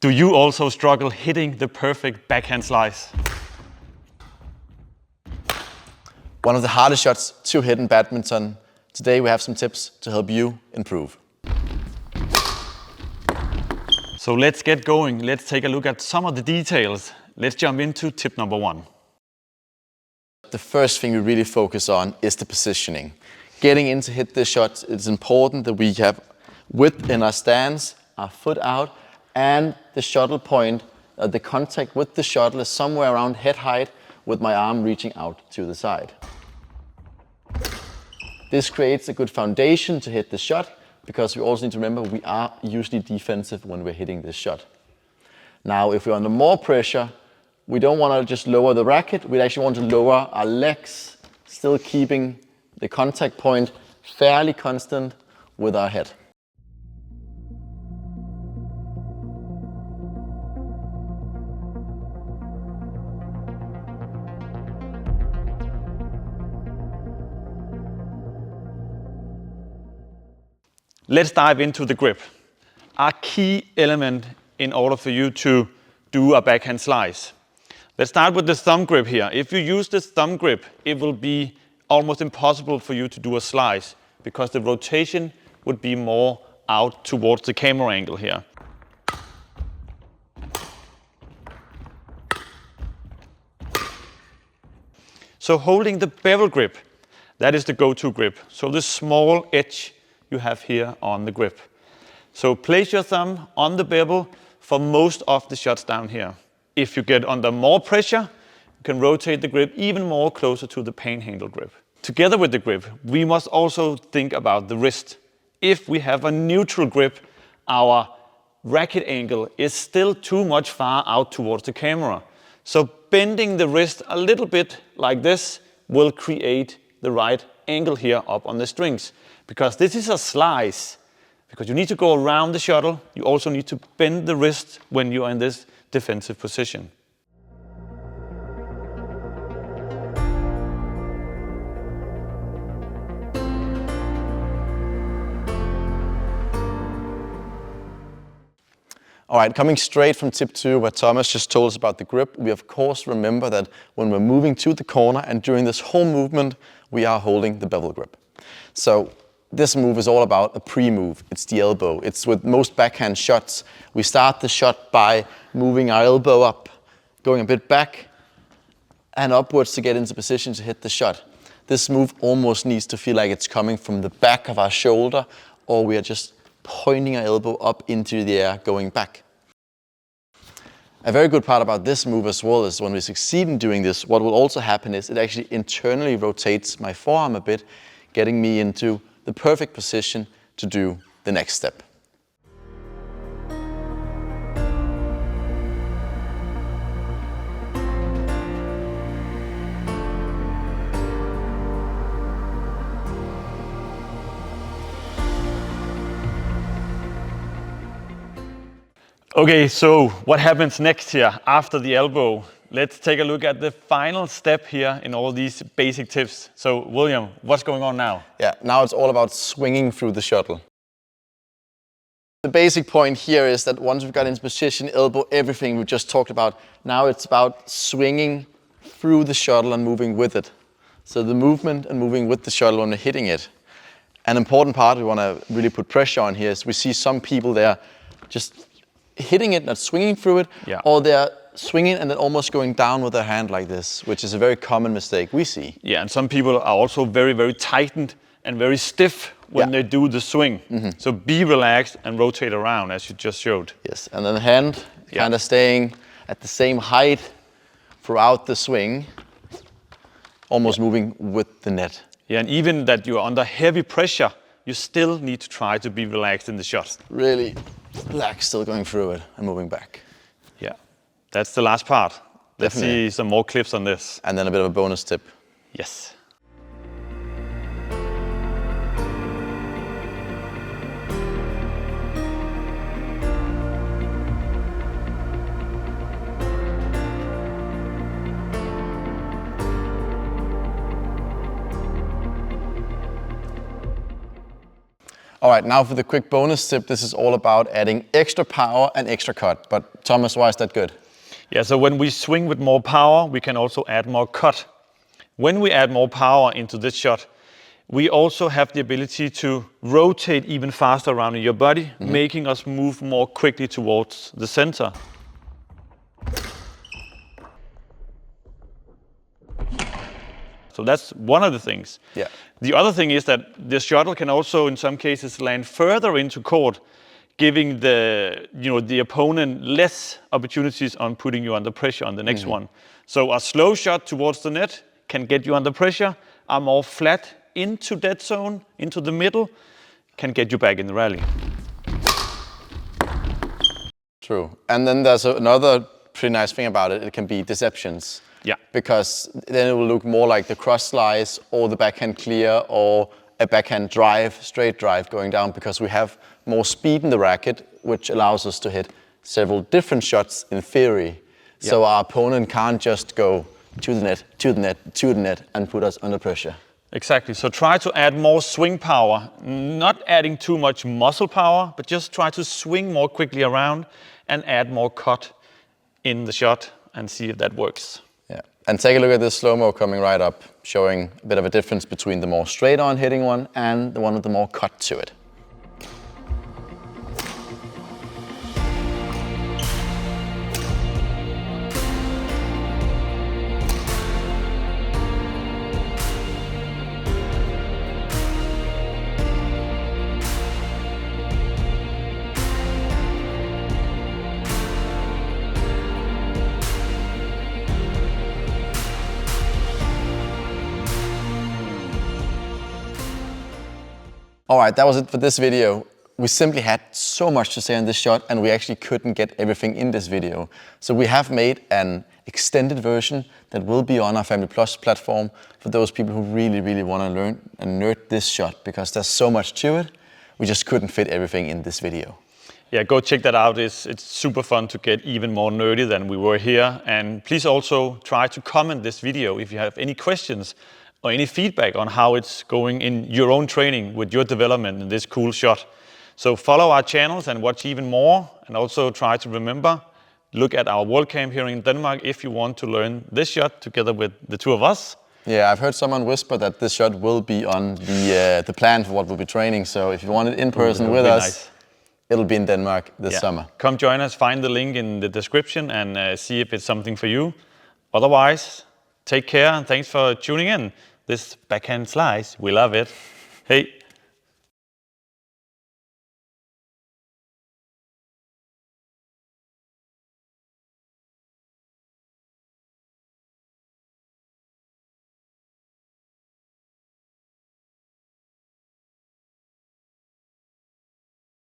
Do you also struggle hitting the perfect backhand slice? One of the hardest shots to hit in badminton. Today we have some tips to help you improve. So let's get going. Let's take a look at some of the details. Let's jump into tip number 1. The first thing we really focus on is the positioning. Getting in to hit this shot, it's important that we have width in our stance, our foot out, and the shuttle point, the contact with the shuttle is somewhere around head height with my arm reaching out to the side. This creates a good foundation to hit the shot because we also need to remember we are usually defensive when we're hitting this shot. Now, if we're under more pressure, we don't want to just lower the racket, we actually want to lower our legs, still keeping the contact point fairly constant with our head. Let's dive into the grip. A key element in order for you to do a backhand slice. Let's start with the thumb grip here. If you use this thumb grip, it will be almost impossible for you to do a slice because the rotation would be more out towards the camera angle here. So holding the bevel grip, that is the go-to grip. So the small edge you have here on the grip. So place your thumb on the bevel for most of the shots down here. If you get under more pressure, you can rotate the grip even more closer to the pane handle grip. Together with the grip, we must also think about the wrist. If we have a neutral grip, our racket angle is still too much far out towards the camera. So bending the wrist a little bit like this will create the right angle here up on the strings. Because this is a slice, because you need to go around the shuttle, you also need to bend the wrist when you are in this defensive position. All right, coming straight from tip 2, where Thomas just told us about the grip, we of course remember that when we're moving to the corner and during this whole movement, we are holding the bevel grip. So this move is all about a pre-move. It's the elbow. It's with most backhand shots. We start the shot by moving our elbow up, going a bit back and upwards to get into position to hit the shot. This move almost needs to feel like it's coming from the back of our shoulder, or we are just pointing our elbow up into the air, going back. A very good part about this move as well is when we succeed in doing this, what will also happen is it actually internally rotates my forearm a bit, getting me into the perfect position to do the next step. Okay, so what happens next here after the elbow? Let's take a look at the final step here in all these basic tips. So William, what's going on now? Yeah, now it's all about swinging through the shuttle. The basic point here is that once we've got into position, elbow, everything we just talked about, now it's about swinging through the shuttle and moving with it. So the movement and moving with the shuttle when we're hitting it. An important part we want to really put pressure on here is we see some people there just hitting it, not swinging through it, or they're swinging and then almost going down with their hand like this, which is a very common mistake we see. Yeah, and some people are also very, very tightened and very stiff when they do the swing. So be relaxed and rotate around as you just showed. Yes, and then the hand kind of staying at the same height throughout the swing, almost moving with the net. Yeah, and even that you're under heavy pressure, you still need to try to be relaxed in the shot. Really relaxed, still going through it and moving back. Yeah, that's the last part. Let's see some more clips on this. And then a bit of a bonus tip. Yes. All right, now for the quick bonus tip. This is all about adding extra power and extra cut. But Thomas, why is that good? Yeah, so when we swing with more power, we can also add more cut. When we add more power into this shot, we also have the ability to rotate even faster around in your body, making us move more quickly towards the center. So that's one of the things. Yeah. The other thing is that the shuttle can also, in some cases, land further into court, giving the opponent less opportunities on putting you under pressure on the next one. So a slow shot towards the net can get you under pressure. A more flat into dead zone, into the middle, can get you back in the rally. True. And then there's another pretty nice thing about it. It can be deceptions. Yeah. Because then it will look more like the cross slice or the backhand clear or a backhand drive, straight drive going down, because we have more speed in the racket, which allows us to hit several different shots in theory. Yeah. So our opponent can't just go to the net, to the net, to the net and put us under pressure. Exactly. So try to add more swing power, not adding too much muscle power, but just try to swing more quickly around and add more cut in the shot and see if that works. Yeah. And take a look at this slow-mo coming right up, showing a bit of a difference between the more straight-on hitting one and the one with the more cut to it. All right, that was it for this video. We simply had so much to say on this shot and we actually couldn't get everything in this video. So we have made an extended version that will be on our Family Plus platform for those people who really, really want to learn and nerd this shot, because there's so much to it. We just couldn't fit everything in this video. Yeah, go check that out. It's super fun to get even more nerdy than we were here. And please also try to comment this video if you have any questions or any feedback on how it's going in your own training with your development in this cool shot. So follow our channels and watch even more, and also try to remember, look at our World Camp here in Denmark if you want to learn this shot together with the two of us. Yeah, I've heard someone whisper that this shot will be on the plan for what we'll be training. So if you want it in person with us, nice. It'll be in Denmark this summer. Come join us, find the link in the description and see if it's something for you. Otherwise, take care and thanks for tuning in. This backhand slice, we love it. Hey.